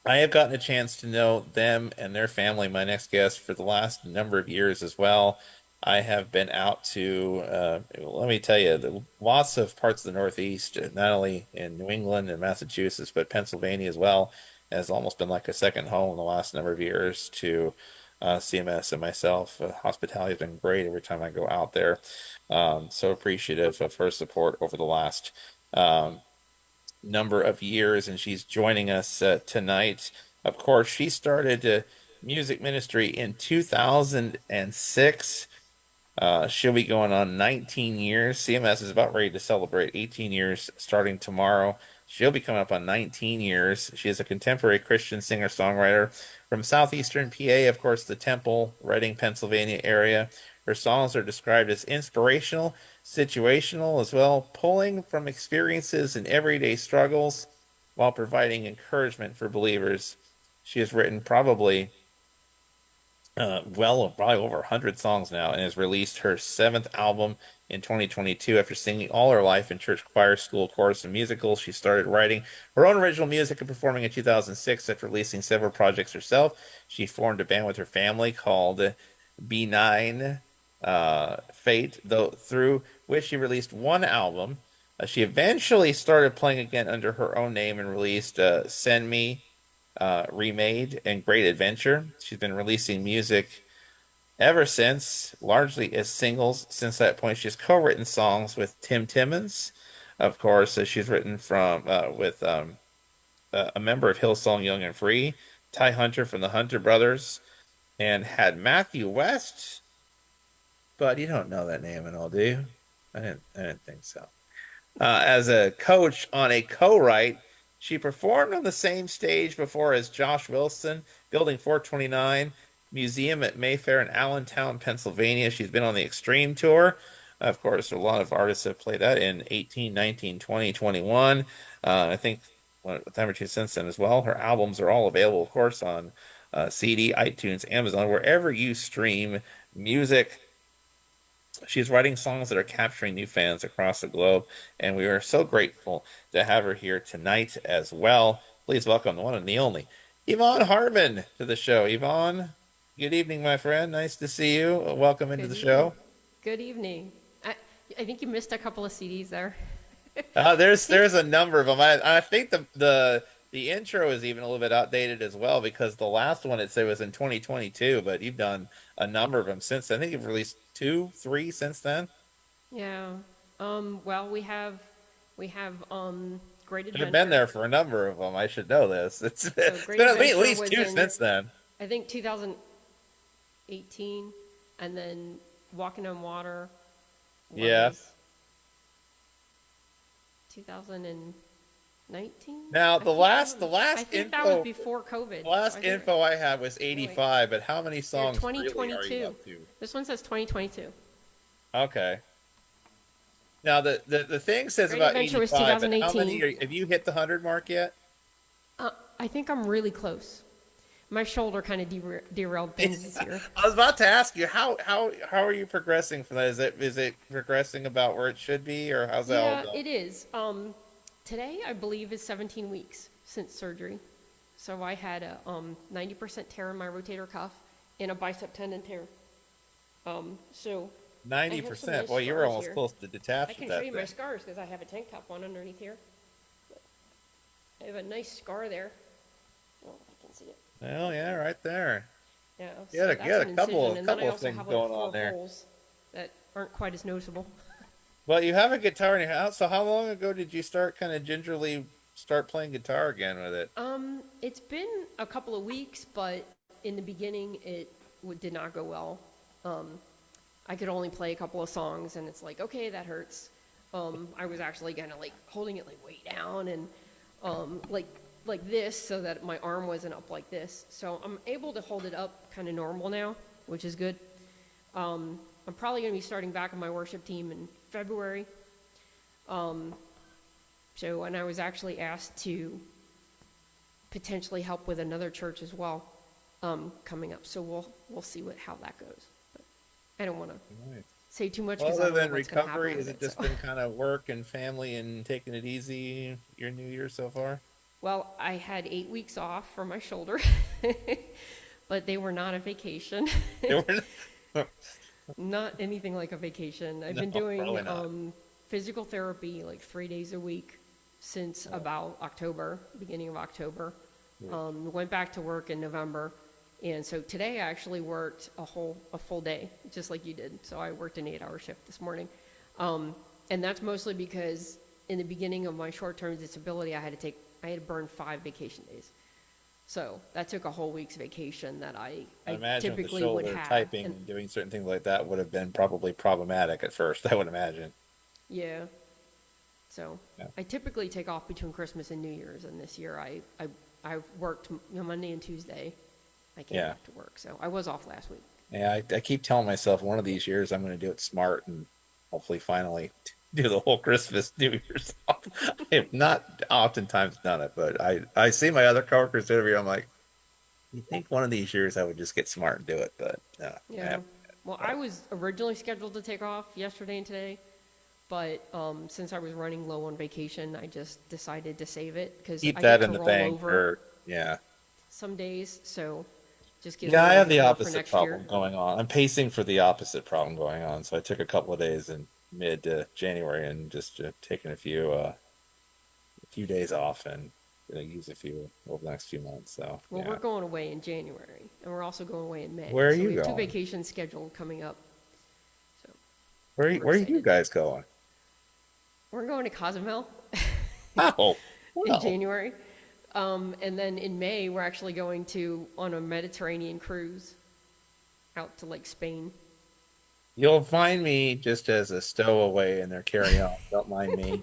I have gotten a chance to know them and their family, my next guest, for the last number of years as well. I have been out to, let me tell you, lots of parts of the Northeast, not only in New England and Massachusetts, but Pennsylvania as well, has almost been like a second home in the last number of years to CMS and myself. Hospitality has been great every time I go out there. So appreciative of her support over the last um, number of years, and she's joining us tonight. Of course, she started music ministry in 2006. She'll be going on 19 years. CMS is about ready to celebrate 18 years starting tomorrow. She'll be coming up on 19 years. She is a contemporary Christian singer-songwriter from southeastern PA, of course, the Temple, Reading, Pennsylvania area. Her songs are described as inspirational, situational, as well, pulling from experiences and everyday struggles while providing encouragement for believers. She has written probably over 100 songs now, and has released her seventh album in 2022. After singing all her life in church choir, school, chorus, and musicals, she started writing her own original music and performing in 2006. After releasing several projects herself, she formed a band with her family called B9 Fate, though through which she released one album. She eventually started playing again under her own name and released Send Me Remade and Great Adventure. She's been releasing music ever since, largely as singles. Since that point, she's co-written songs with Tim Timmons, of course. She's written from with a member of Hillsong Young and Free, Ty Hunter from the Hunter Brothers, and had Matthew West. But you don't know that name at all, do you? I didn't think so. As a coach on a co-write. She performed on the same stage before as Josh Wilson, Building 429, Museum at Mayfair in Allentown, Pennsylvania. She's been on the Extreme Tour. Of course, a lot of artists have played that in 18, 19, 20, 21. I think one time or two since then as well. Her albums are all available, of course, on CD, iTunes, Amazon, wherever you stream music. She's writing songs that are capturing new fans across the globe, and we are so grateful to have her here tonight as well. Please welcome the one and the only Yvonne Hartman to the show. Yvonne, good evening, my friend. Nice to see you. Welcome into Good the evening. show. Good evening. I think you missed a couple of CDs there. There's a number of them. I think the intro is even a little bit outdated as well because the last one it said was in 2022, but you've done a number of them since. I think you've released two, three since then. Yeah. Well, we have Great I've been Adventure. there for a number of them. I should know this. So It's Great been at Adventure least was two in since then. I think 2018, and then Walking on Water Yeah. was 2019. Now I keep having the I last think that was info before COVID. the last I think info I had was no wait. 85, but how many Here songs really are you 2022. up to? This one says 2022. Okay. Now the thing says Great about Adventure was 85, but how many 2018. have you hit the 100 mark yet? I think I'm really close. My shoulder kind of derailed things this year. I was about to ask you how are you progressing from that? Is it progressing about where it should be, or how's that all Yeah, going? it is. Today, I believe, is 17 weeks since surgery. So I had a 90% tear in my rotator cuff and a bicep tendon tear. So I have some 90%. nice Boy, you were scars almost here. close to I detached with can show that you my thing. scars because I have a tank top on underneath here. I have a nice scar there. Oh, if you can see it. Well, yeah, right there. Yeah, You had so you that's had an a incision, and then I couple of also things have like going on 4 there. holes that aren't quite as noticeable. Well, you have a guitar in your house, so how long ago did you start kind of gingerly start playing guitar again with it? It's been a couple of weeks, but in the beginning it did not go well. Um, I could only play a couple of songs, and it's like, okay, that hurts. I was actually kind of like holding it like way down and like this, so that my arm wasn't up like this. So I'm able to hold it up kind of normal now, which is good. I'm probably going to be starting back on my worship team in February. So, and I was actually asked to potentially help with another church as well, coming up. So we'll see how that goes. But I don't want to Right. say too much Well, because I other don't know than what's going to happen recovery, with has it it. So, just been kind of work and family and taking it easy your new year so far? Well, I had 8 weeks off from my shoulder, but they were not a vacation. They were Not anything like a vacation. I've no, been doing probably not. physical therapy like 3 days a week since about October, beginning of October. Went back to work in November, and so today I actually worked a full day, just like you did. So I worked an 8-hour shift this morning, and that's mostly because in the beginning of my short-term disability, I had to burn 5 vacation days. So that took a whole week's vacation that I I imagine with the typically would shoulder, have. typing And and doing certain things like that would have been probably problematic at first, I would imagine. yeah, so Yeah. I typically take off between Christmas and New Year's, and this year I worked Monday and Tuesday. I came Yeah. back to work, so I was off last week. Yeah, I keep telling myself one of these years I'm going to do it smart and hopefully finally do the whole Christmas, New Year's off. I have not oftentimes done it, but I see my other coworkers do it every year. I'm like, you think one of these years I would just get smart and do it, but no, I Yeah. haven't. Well, I But was originally scheduled to take off yesterday and today, but since I was running low on vacation, I just decided to save it because keep I that get in to the roll bank over for, yeah. some days, so just gives Yeah, me I a have little the buffer for opposite next year. problem going on. I'm pacing for the opposite problem going on. So I took a couple of days in mid January and just taking a few days off and gonna use a few over the next few months. So Well, we're yeah. going away in January, and we're also going away in May. Where are So you we have 2 going? vacations scheduled coming up. So we're Where are you excited. guys going? We're going to Cozumel Oh, in well, January. And then in May, we're actually going on a Mediterranean cruise out to like Spain. you'll find me just as a stowaway in their carry-on. Don't mind me.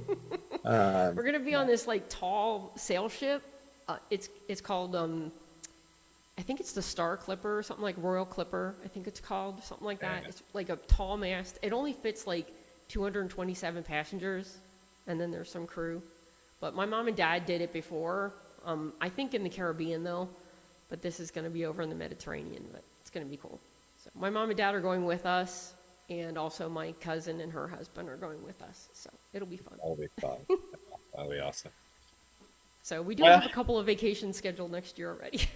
We're Um, gonna be on this like tall sail ship. It's called I think it's the Star Clipper or something like Royal Clipper. I think it's called something like that. yeah. It's like a tall mast. It only fits like 227 passengers, and then there's some crew. But my mom and dad did it before. I think in the Caribbean though, but this is gonna be over in the Mediterranean. But it's gonna be cool. So my mom and dad are going with us, and also my cousin and her husband are going with us. So it'll be fun. That'll be fun. That'll be awesome. So we do Well, have a couple of vacations scheduled next year already.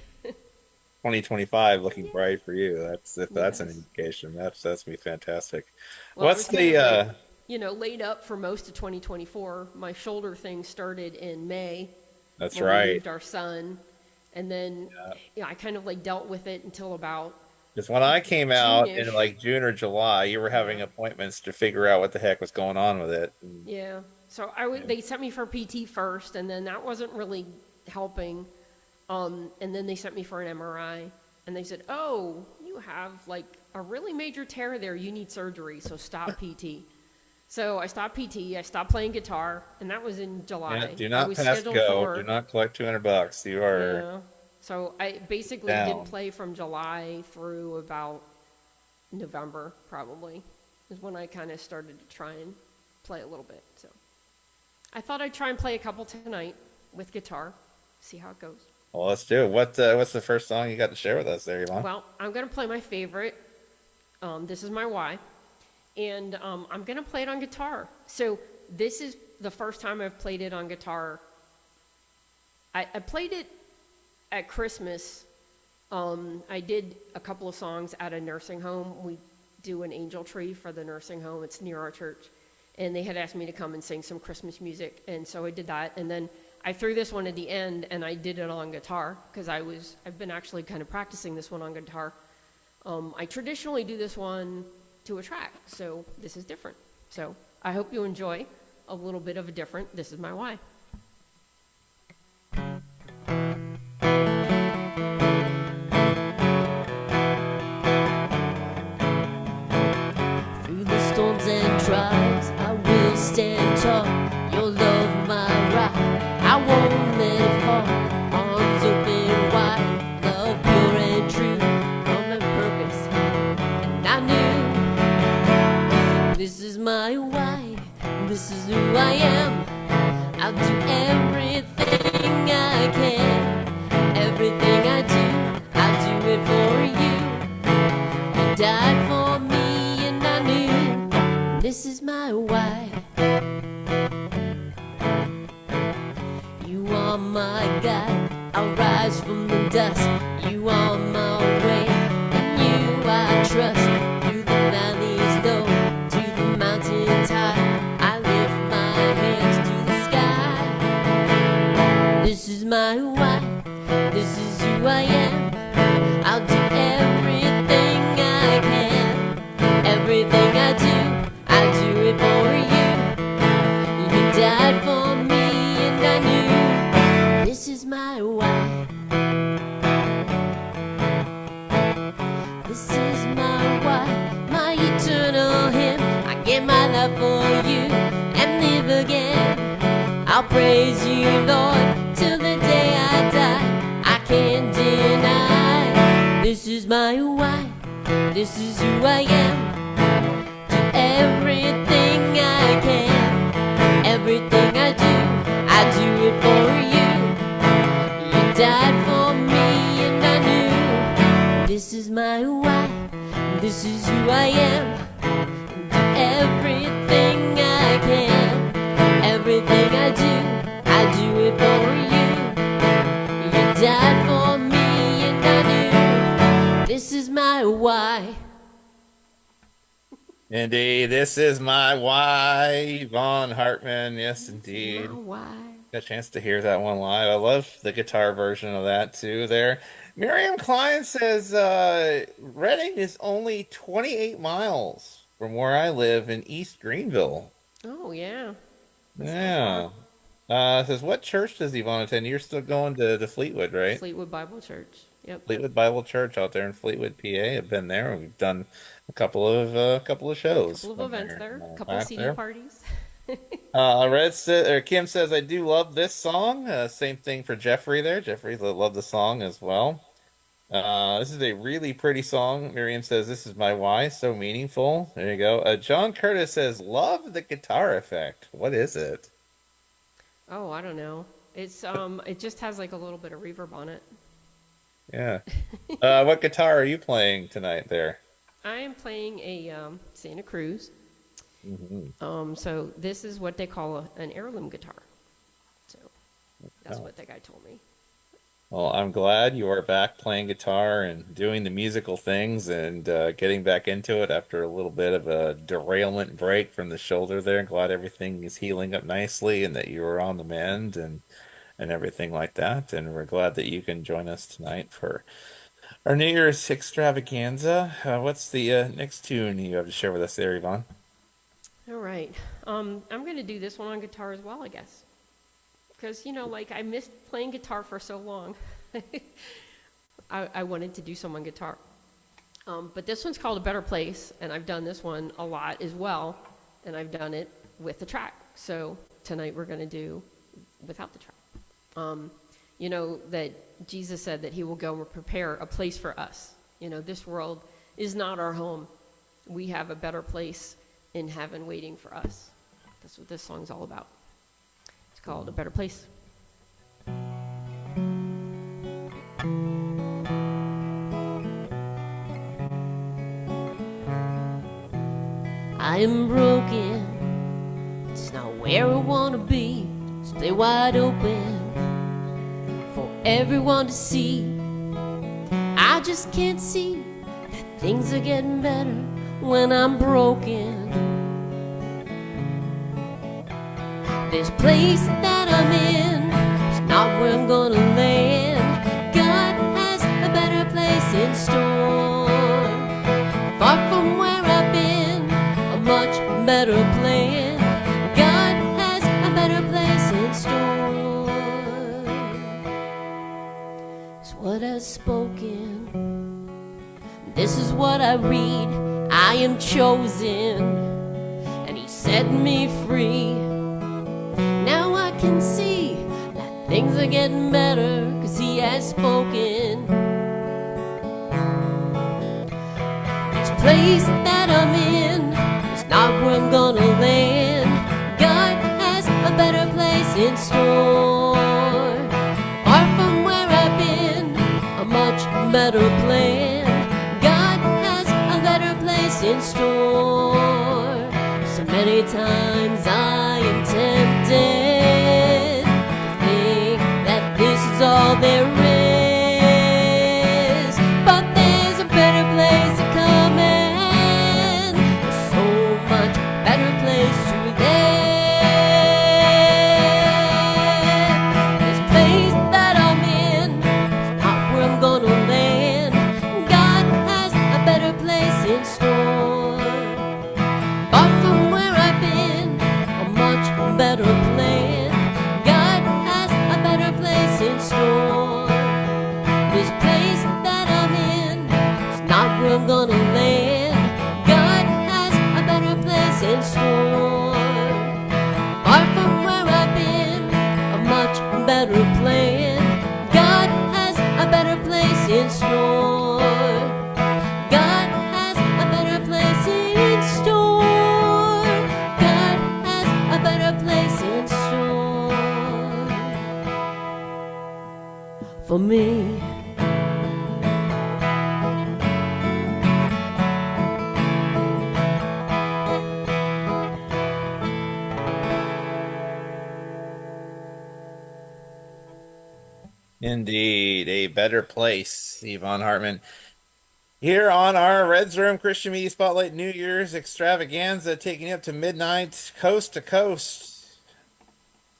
2025 looking bright for you. That's if that's an Yes. indication. That's gonna be fantastic. Well, I What's was kind the of like, laid up for most of 2024. My shoulder thing started in May That's when we right. moved our son. And then, Yeah. I kind of like dealt with it until about Because when I came out in June-ish. like June or July, you were having Yeah. appointments to figure out what the heck was going on with it. And, Yeah. So yeah. they sent me for PT first, and then that wasn't really helping. And then they sent me for an MRI, and they said, "Oh, you have like a really major tear there. You need surgery, so stop PT." So I stopped PT. I stopped playing guitar, and that was in Yeah, July. do I not was pass scheduled go. Do for not collect $200. You are yeah. So I basically didn't down. play from July through about November, probably, is when I kind of started to try and play a little bit. So I thought I'd try and play a couple tonight with guitar, see how it goes. Well, let's do it. What's the first song you got to share with us there, Yvonne? Well, I'm going to play my favorite. This is my why. And I'm going to play it on guitar. So this is the first time I've played it on guitar. I played it at Christmas. I did a couple of songs at a nursing home. We do an angel tree for the nursing home. It's near our church. And they had asked me to come and sing some Christmas music. And so I did that. And then I threw this one at the end, and I did it on guitar because I've been actually kind of practicing this one on guitar. I traditionally do this one to a track, so this is different. So I hope you enjoy a little bit of a different This Is My Why. Through the storms and trials, I will stand tall. Your love, my right, I won't let it fall. Arms open wide, love pure and true, on purpose. And I knew this is my why, this is who I am. I'll do everything I can, everything I do, I'll do it for you. You died for me, and I knew this is my why. You are my God. rise from the dust. You are my way, and you I trust. Through the valleys low, to the mountains high, I lift my hands to the sky. This is my why, this is who I am. I'll do everything I can. Everything I do it for you. You died for me and I knew. This is my why. This is my why, my eternal hymn. I give my love for you and live again. I'll praise you, Lord, till the day I die. I can't deny. This is my why. This is who I am. Do everything I can. Everything I do it for you. You died for me and I knew. This is my why. This is who I am. Do everything I can. Everything I do it for you. You died for me and I knew. This is my why. Indeed, this is my why, Yvonne Hartman. Yes, This is my indeed. why. Got a chance to hear that one live. I love the guitar version of that too there. Miriam Klein says Reading is only 28 miles from where I live in East Greenville. Oh yeah, that's not far. Yeah. Says what church does Yvonne attend? You're still going to Fleetwood, right? Fleetwood Bible Church. Yep. Fleetwood Bible Church out there in Fleetwood, PA. I've been there. We've done a couple of shows Couple of from events there there. Couple back CD there. parties. Kim says I do love this song. Same thing for Jeffrey there. Jeffrey love the song as well. This is a really pretty song. Miriam says this is my why, so meaningful. There you go. John Curtis says love the guitar effect. What is it? Oh, I don't know. It's it just has like a little bit of reverb on it. Yeah. What guitar are you playing tonight there? I am playing a Santa Cruz. Hmm. So this is what they call an heirloom guitar. So that's Oh. what that guy told me. Well, I'm glad you are back playing guitar and doing the musical things and getting back into it after a little bit of a derailment break from the shoulder there. Glad everything is healing up nicely and that you are on the mend and everything like that. And we're glad that you can join us tonight for our New Year's extravaganza. What's the next tune you have to share with us there, Yvonne? All right. I'm going to do this one on guitar as well, I guess. Because, you know, like I missed playing guitar for so long. I wanted to do some on guitar. But this one's called A Better Place, and I've done this one a lot as well, and I've done it with the track. So tonight we're going to do without the track. You know, that Jesus said that he will go and prepare a place for us. You know, this world is not our home. We have a better place in heaven waiting for us. That's what this song's all about. It's called A Better Place. I am broken. It's not where I want to be. Stay wide open for everyone to see. I just can't see that things are getting better when I'm broken. This place that I'm in is not where I'm gonna land. God has a better place in store. Far from where I've been, a much better plan. God has a better place in store. It's what I've spoken. This is what I read. I am chosen, and he set me free. Now I can see that things are getting better, 'cause he has spoken. This place that I'm in is not where I'm gonna land. God has a better place in store. Far from where I've been, a much better plan. God has a better place in store. So many times I am tempted to think that this is all there is. This place that I'm in is not where I'm gonna land. God has a better place in store. Far from where I've been, a much better plan. God has a better place in store. God has a better place in store. God has a better place in store for me. Indeed, a better place, Yvonne Hartman. Here on our Reds Room Christian Media Spotlight New Year's extravaganza, taking you up to midnight, coast to coast.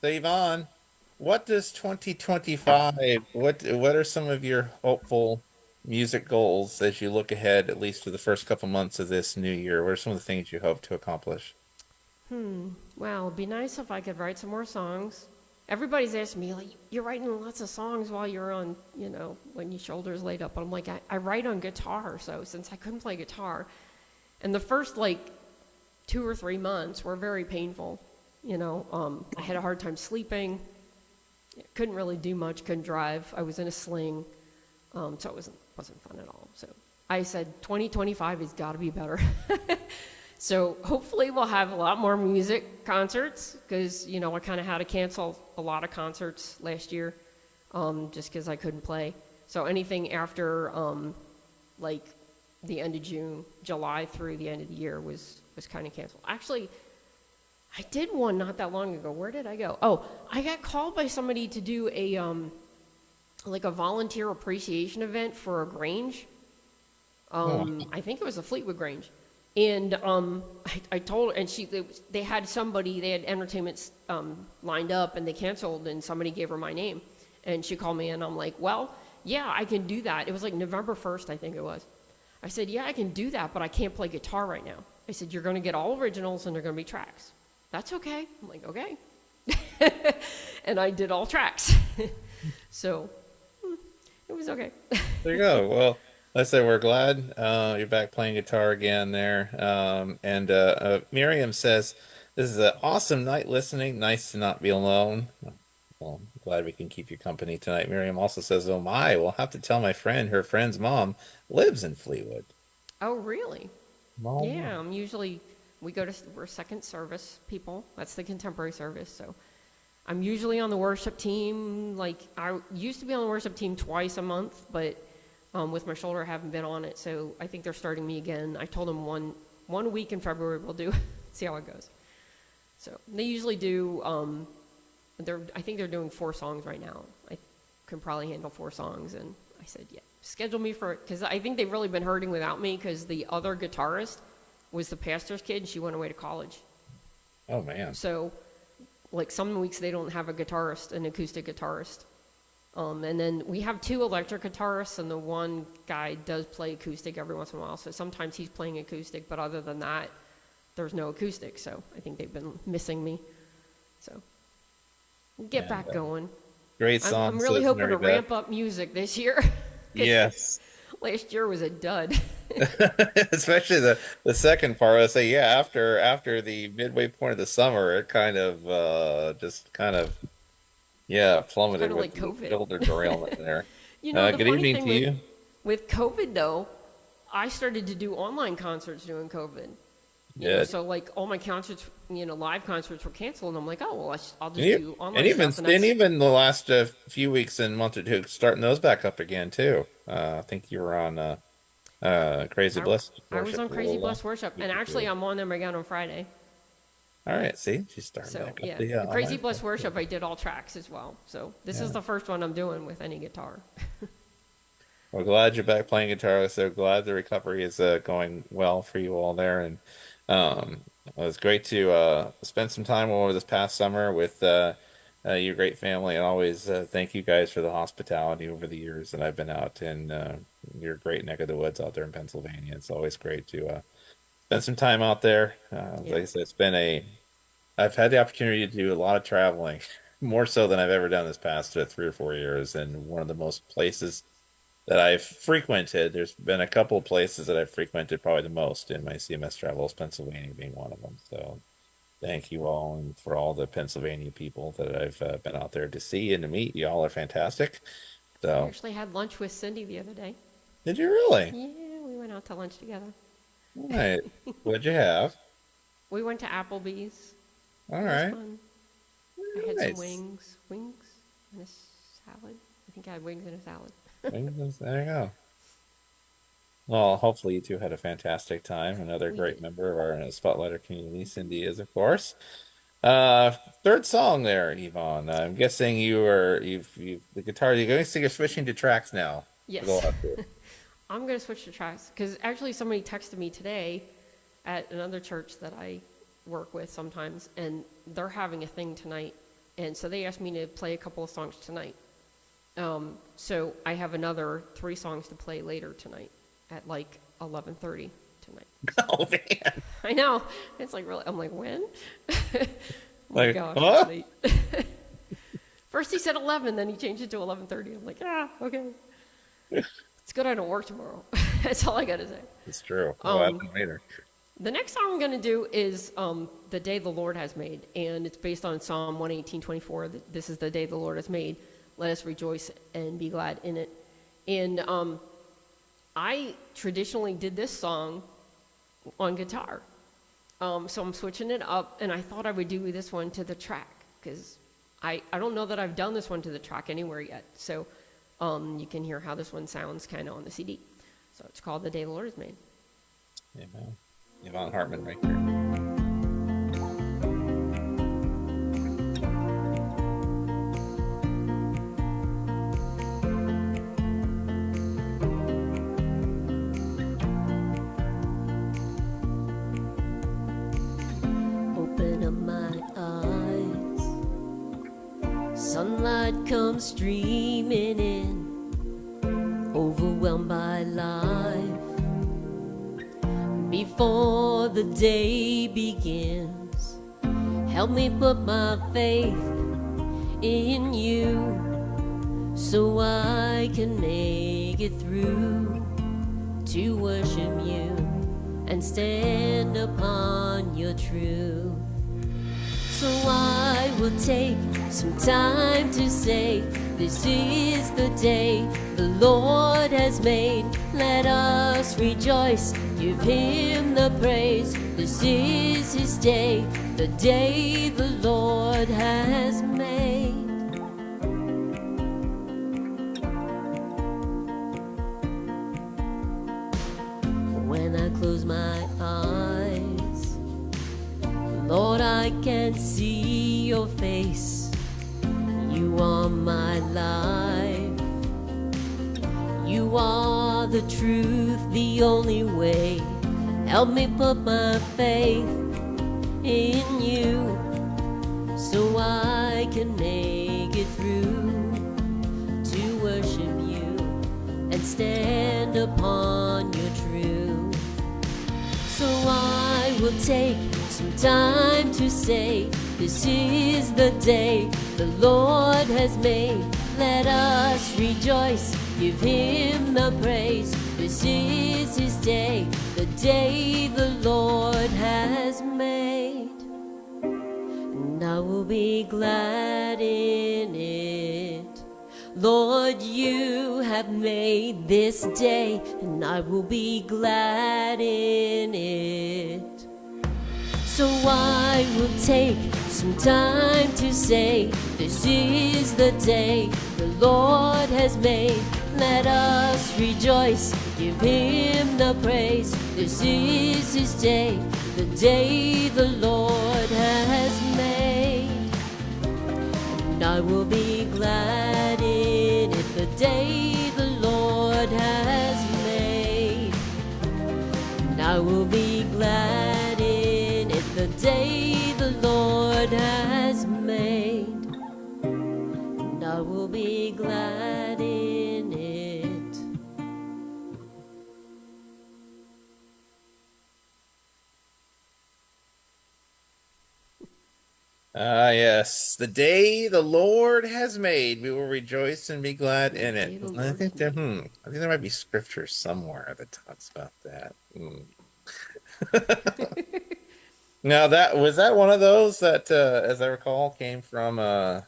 So, Yvonne, what does 2025, what are some of your hopeful music goals as you look ahead, at least to the first couple months of this new year? What are some of the things you hope to accomplish? Well, it'd be nice if I could write some more songs. Everybody's asking me, like, you're writing lots of songs while you're on, when your shoulder's laid up. I'm like, I write on guitar, so since I couldn't play guitar. And the first, 2 or 3 months were very painful. I had a hard time sleeping. Couldn't really do much, couldn't drive. I was in a sling, so it wasn't fun at all. So I said 2025 has got to be better. So hopefully we'll have a lot more music concerts because, I kind of had to cancel a lot of concerts last year just because I couldn't play. So anything after like the end of June, July through the end of the year was kind of canceled. Actually, I did one not that long ago. Where did I go? Oh, I got called by somebody to do a volunteer appreciation event for a Grange. Oh, I think it was a Fleetwood Grange. And I told her, and they had entertainment lined up, and they canceled, and somebody gave her my name. And she called me, and I'm like, well, yeah, I can do that. It was like November 1st, I think it was. I said, yeah, I can do that, but I can't play guitar right now. I said, you're going to get all originals, and they're going to be tracks. That's okay. I'm like, okay. And I did all tracks. So it was okay. there you go. Well, let's say we're glad you're back playing guitar again there. And Miriam says, this is an awesome night listening. Nice to not be alone. Well, glad we can keep you company tonight. Miriam also says, oh my, we'll have to tell my friend, her friend's mom lives in Fleetwood. Oh, really? Mom. Yeah, we're second service people. That's the contemporary service. So I'm usually on the worship team. Like, I used to be on the worship team twice a month, but with my shoulder, I haven't been on it. So I think they're starting me again. I told them one week in February we'll do, see how it goes. So they usually do, I think they're doing 4 songs right now. I can probably handle 4 songs. And I said, yeah, schedule me for it. Because I think they've really been hurting without me because the other guitarist was the pastor's kid, and she went away to college. Oh man. So, some weeks they don't have an acoustic guitarist. And then we have 2 electric guitarists, and the one guy does play acoustic every once in a while. So sometimes he's playing acoustic, but other than that, there's no acoustic. So I think they've been missing me. So we'll get back going. Great I'm songs, really hoping to Mary Beth. ramp up music this year. Yes. Last year was a dud. Especially the second part. I say, yeah, after the midway point of the summer, it kind of just kind of yeah Kind plummeted of with like the COVID. shoulder derailment there. The Good funny evening thing to you. with COVID though, I started to do online concerts during COVID. Good. So all my concerts, live concerts were canceled, and I'm like, oh well, I'll And, just do and online even stuff, and and that's even the last few weeks and month or two, starting those back up again too. I think you were on Crazy I, Blessed I was Worship on a Crazy little Blessed Worship, and week or actually two. I'm on them again on Friday. All right, see, she's starting So back up yeah, the the Crazy online Blessed stuff. Worship, I did all tracks as well. So this is Yeah. the first one I'm doing with any guitar. We're glad you're back playing guitar. We're so glad the recovery is going well for you all there. And it was great to spend some time over this past summer with your great family. And always thank you guys for the hospitality over the years that I've been out in your great neck of the woods out there in Pennsylvania. It's always great to spend some time out there. Like Yeah. I said, I've had the opportunity to do a lot of traveling, more so than I've ever done this past 3 or 4 years. And one of the most places that I've frequented. There's been a couple of places that I've frequented probably the most in my CMS travels, Pennsylvania being one of them. So thank you all and for all the Pennsylvania people that I've been out there to see and to meet. Y'all are fantastic. I So, actually had lunch with Cindy the other day. did you really? Yeah, we went out to lunch together. All right. What'd you have? We went to Applebee's. All It was right. fun. I had some Nice. wings and a salad. I think I had wings and a salad. There you go. Well, hopefully you two had a fantastic time. Another We great did. member of our Spotlighter community, Cindy is, of course. Uh, third song there, Yvonne. I'm guessing you've the guitar. You're going to sing. You're switching to tracks now for the Yes. last two. I'm going to switch to tracks because actually somebody texted me today at another church that I work with sometimes, and they're having a thing tonight. And so they asked me to play a couple of songs tonight. So I have another 3 songs to play later tonight at like 11:30 tonight. Oh man! I know. It's like really, I'm like, when? Oh my Like, gosh, huh? it's late. First he said 11, then he changed it to 11:30. I'm like, okay. It's good I don't work tomorrow. That's all I got to say. It's true. We'll add Um, them later. the next song I'm going to do is The Day the Lord Has Made, and it's based on Psalm 118:24. This is the day the Lord has made. Let us rejoice and be glad in it. And I traditionally did this song on guitar. So I'm switching it up, and I thought I would do this one to the track, because I don't know that I've done this one to the track anywhere yet. So you can hear how this one sounds kind of on the CD. So it's called The Day the Lord Has Made. Amen. Yvonne Hartman right there. Open up my eyes, sunlight comes streaming in, overwhelmed by life. Before the day begins, help me put my faith in you, so I can make it through to worship you and stand upon your truth. So I will take some time to say, this is the day the Lord has made. Let us rejoice, give him the praise. This is his day, the day the Lord has made. When I close my eyes, Lord, I can see your face. You are my life. You are the truth, the only way. Help me put my faith in you, so I can make it through to worship you and stand upon your truth. So I will take some time to say, this is the day the Lord has made. Let us rejoice, give him the praise. This is his day, the day the Lord has made. And I will be glad in it. Lord, you have made this day, and I will be glad in it. So I will take some time to say, this is the day the Lord has made. Let us rejoice, give him the praise. This is his day, the day the Lord has made. And I will be glad in it, the day the Lord has made. And I will be glad in it, the day the Lord has made. And I will be glad in it. Ah, yes. The day the Lord has made, we will rejoice and be glad The in it. day the I Lord has think there, made. I think there might be scripture somewhere that talks about that. Now that was that one of those that, as I recall, came from a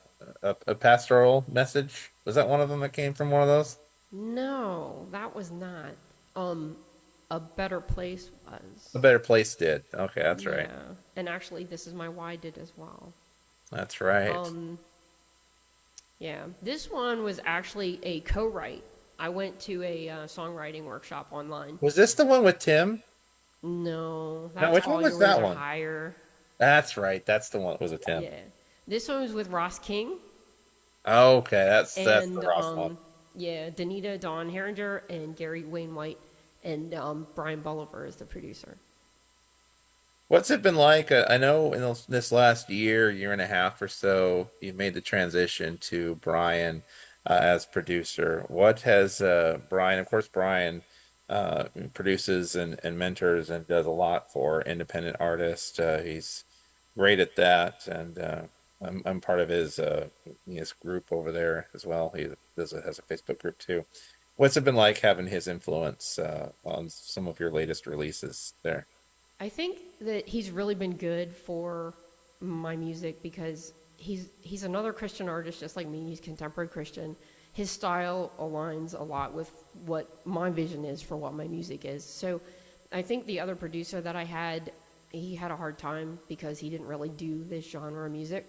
pastoral message. Was that one of them that came from one of those? No, that was not. Um, a better place A was. Better Place did. Okay, that's right. Yeah, and actually, this is my why did as well. That's right. Um, yeah, this one was actually a co-write. I went to a songwriting workshop online. Was this the one with Tim? No, No, that's which one all was your wings that are one? higher. That's right. That's the one that was with Tim. Yeah, this one was with Ross King Okay, that's the and Ross one. yeah, Danita Dawn Herringer and Gary Wainwright and Brian Bolivar is the producer. What's it been like? I know in this last year and a half or so, you've made the transition to Brian as producer. What has Brian, of course, Brian produces and mentors and does a lot for independent artists. He's great at that, and I'm part of his group over there as well. He has a Facebook group too. What's it been like having his influence on some of your latest releases there? I think that he's really been good for my music because he's another Christian artist just like me. He's contemporary Christian. His style aligns a lot with what my vision is for what my music is. So I think the other producer that I had, he had a hard time because he didn't really do this genre of music.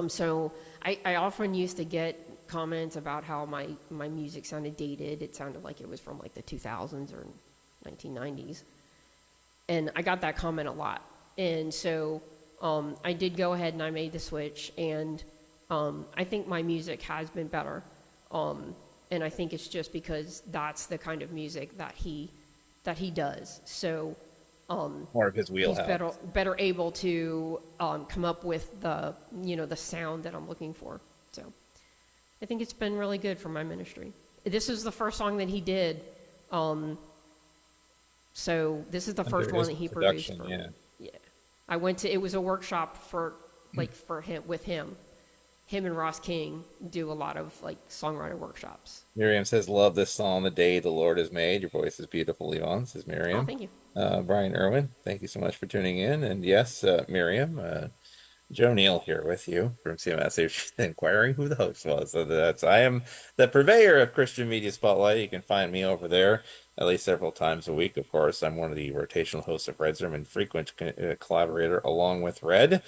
So I often used to get comments about how my music sounded dated. It sounded like it was from like the 2000s or 1990s. And I got that comment a lot. And so I did go ahead and I made the switch. And I think my music has been better. And I think it's just because that's the kind of music that he does. So More of his he's better wheelhouse. better able to come up with the sound that I'm looking for. So I think it's been really good for my ministry. This is the first song that he did. Um, so this is the Under first one his that he produced production, for yeah. me. Yeah, I went to it was a workshop for him with him. Him and Ross King do a lot of like songwriter workshops. Miriam says, "Love this song, The Day the Lord Has Made." Your voice is beautiful, Yvonne, says Oh, Miriam. thank you. Brian Irwin, thank you so much for tuning in. And yes, Miriam, Joe Neal here with you from CMS. She's inquiring who the host was. So I am the purveyor of Christian Media Spotlight. You can find me over there at least several times a week. Of course, I'm one of the rotational hosts of Red's Room and frequent collaborator along with Red.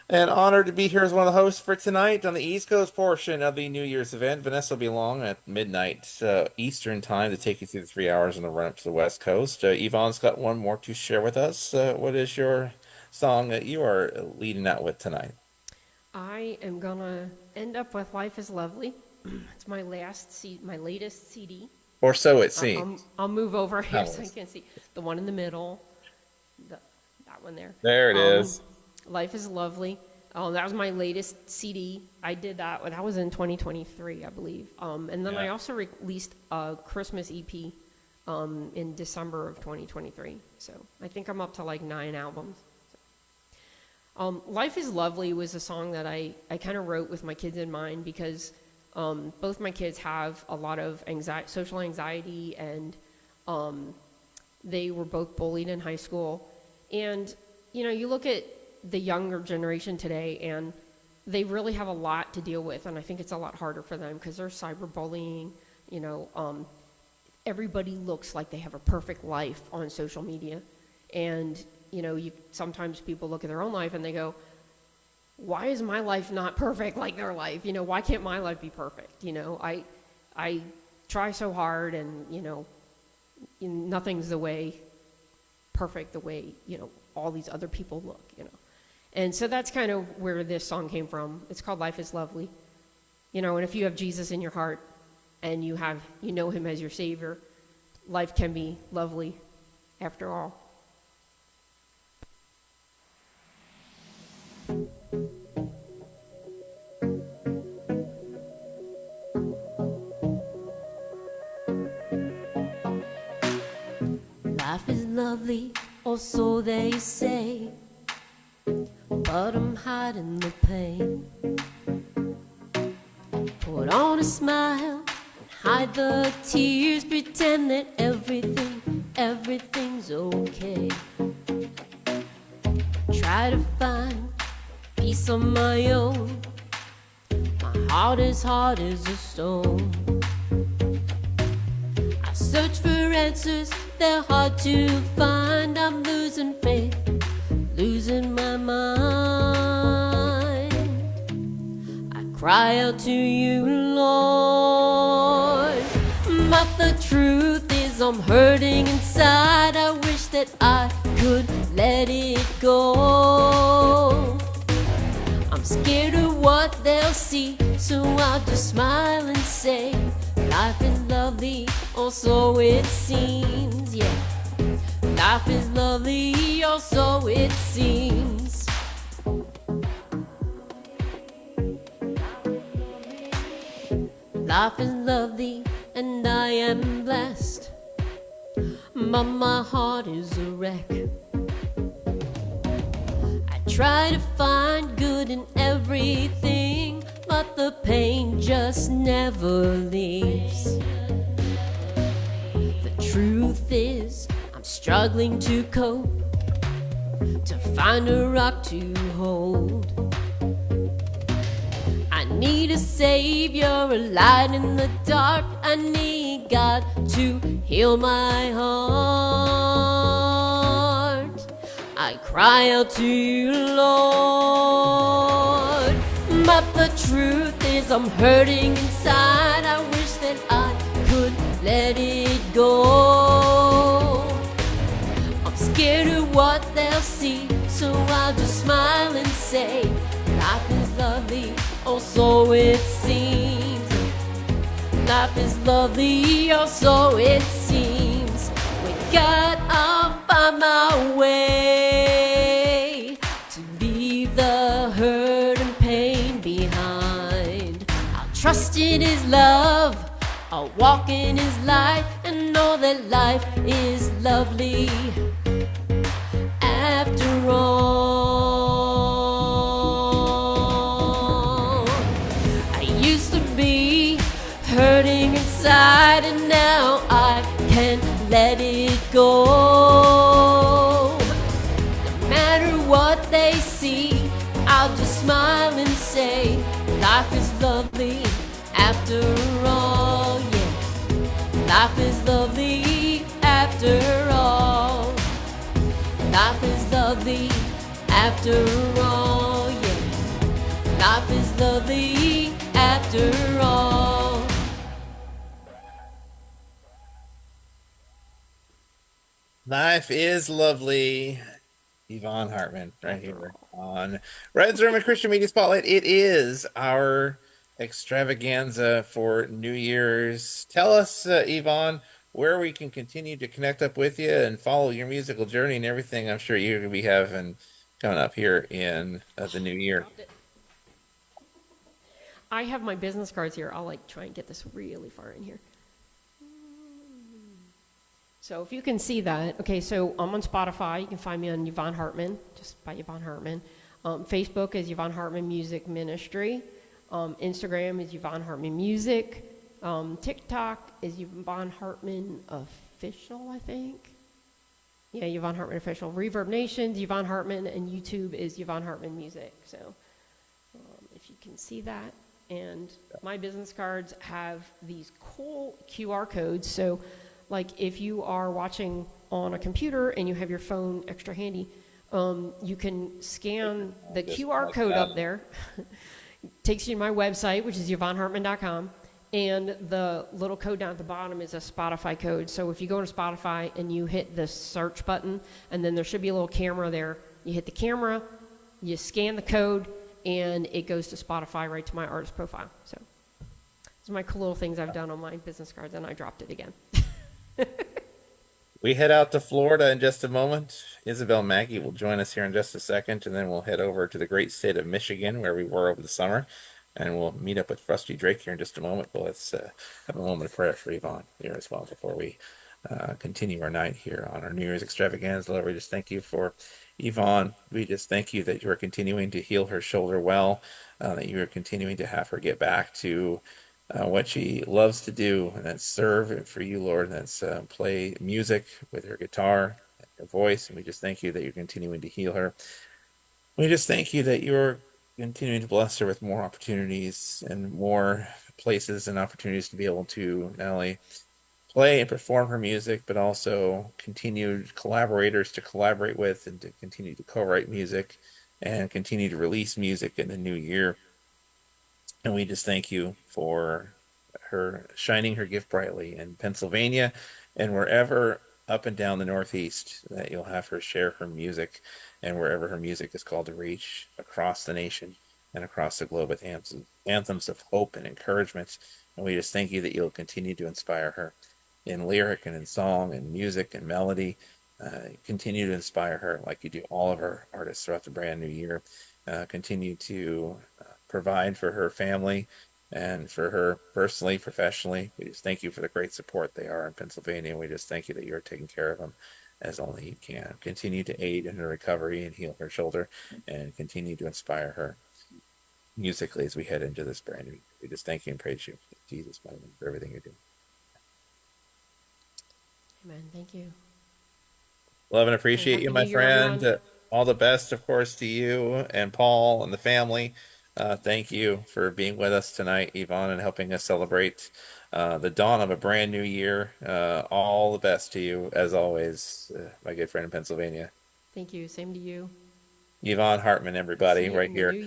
And honored to be here as one of the hosts for tonight on the East Coast portion of the New Year's event. Vanessa will be along at midnight Eastern time to take you through the 3 hours on the run up to the West Coast. Yvonne's got one more to share with us. What is your song that you are leading out with tonight? I am gonna end up with "Life Is Lovely." It's my latest CD. Or so it I'll seems. move over here so you Novels. can see the one in the middle, the, that one there. There it Um, is. Life is Lovely. That was my latest CD. I did that. That was in 2023, I believe. And then I Yeah. also released a Christmas EP in December of 2023. So I think I'm up to like 9 albums. Life is Lovely was a song that I kind of wrote with my kids in mind because both my kids have a lot of social anxiety, and they were both bullied in high school. And, you look at the younger generation today, and they really have a lot to deal with. And I think it's a lot harder for them because there's cyberbullying. You know, everybody looks like they have a perfect life on social media. And, sometimes people look at their own life and they go, why is my life not perfect like their life? Why can't my life be perfect? I try so hard, and nothing's perfect the way all these other people look. And so that's kind of where this song came from. It's called "Life Is Lovely." And if you have Jesus in your heart and you know him as your savior, life can be lovely after all. Life is lovely, or so they say. but I'm hiding the pain. Put on a smile and hide the tears, pretend that everything's okay. Try to find peace on my own. My heart is hard as a stone. I search for answers, they're hard to find. I'm losing faith, losing my mind. I cry out to you, Lord, but the truth is I'm hurting inside. I wish that I could let it go. I'm scared of what they'll see, so I'll just smile and say, life is lovely, or so it seems, yeah. Life is lovely, or so it seems. Life is lovely, and I am blessed, but my heart is a wreck. Try to find good in everything, but the pain just never leaves. The truth is, I'm struggling to cope, to find a rock to hold. I need a savior, a light in the dark. I need God to heal my heart. I cry out to you, Lord, but the truth is I'm hurting inside. I wish that I could let it go. I'm scared of what they'll see, so I'll just smile and say, life is lovely, oh so it seems. Life is lovely, oh so it seems. With God I'll find my way to leave the hurt and pain behind. I'll trust in His love, I'll walk in His light, and know that life is lovely after all. I used to be hurting inside, and now I can let it go. No matter what they see, I'll just smile and say, life is lovely after all, yeah. Life is lovely after all. Life is lovely after all, yeah. Life is lovely after all. Life is lovely. Yvonne Hartman, right here on Red's Room and Christian Media Spotlight. It is our extravaganza for New Year's. Tell us, Yvonne, where we can continue to connect up with you and follow your musical journey and everything I'm sure you're going to be having coming up here in the new year. Dropped it. I have my business cards here. I'll like try and get this really far in here. So if you can see that, okay, so I'm on Spotify. You can find me on Yvonne Hartman, just by Yvonne Hartman. Facebook is Yvonne Hartman Music Ministry. Instagram is Yvonne Hartman Music. TikTok is Yvonne Hartman Official, I think. Yeah, Yvonne Hartman Official. Reverb Nation's Yvonne Hartman, and YouTube is Yvonne Hartman Music. So if you can see that. And my business cards have these cool QR codes. So like if you are watching on a computer and you have your phone extra handy, you can scan the QR code up there. Takes you to my website, which is YvonneHartman.com. And the little code down at the bottom is a Spotify code. So if you go to Spotify and you hit the search button, and then there should be a little camera there. You hit the camera, you scan the code, and it goes to Spotify right to my artist profile. So those are my cool little things I've done on my business cards, and I dropped it again. We head out to Florida in just a moment. Isabel Mackey will join us here in just a second, and then we'll head over to the great state of Michigan, where we were over the summer, and we'll meet up with Rusty Drake here in just a moment. But let's have a moment of prayer for Yvonne here as well before we continue our night here on our New Year's extravaganza. Lord, we just thank you for Yvonne. We just thank you that you are continuing to heal her shoulder well, that you are continuing to have her get back to what she loves to do, and that's serve for you, Lord, and that's play music with her guitar, her voice. And we just thank you that you're continuing to heal her. We just thank you that you're continuing to bless her with more opportunities and more places and opportunities to be able to not only play and perform her music, but also continued collaborators to collaborate with and to continue to co-write music and continue to release music in the new year. And we just thank you for her shining her gift brightly in Pennsylvania and wherever up and down the Northeast that you'll have her share her music and wherever her music is called to reach across the nation and across the globe with anthems of hope and encouragement. And we just thank you that you'll continue to inspire her in lyric and in song and music and melody. Continue to inspire her like you do all of our artists throughout the brand new year. Continue to provide for her family and for her personally, professionally. We just thank you for the great support they are in Pennsylvania. We just thank you that you're taking care of them as only you can. Continue to aid in her recovery and heal her shoulder and continue to inspire her musically as we head into this brand new year. We just thank you and praise you in Jesus' mighty name for everything you're doing. Amen. Thank you. Love and And appreciate you, Happy New my Year, friend. everyone. All the best, of course, to you and Paul and the family. Thank you for being with us tonight, Yvonne, and helping us celebrate the dawn of a brand new year. All the best to you, as always, my good friend in Pennsylvania. Thank you. Same to you. Yvonne Hartman, See everybody, you right in the here new year.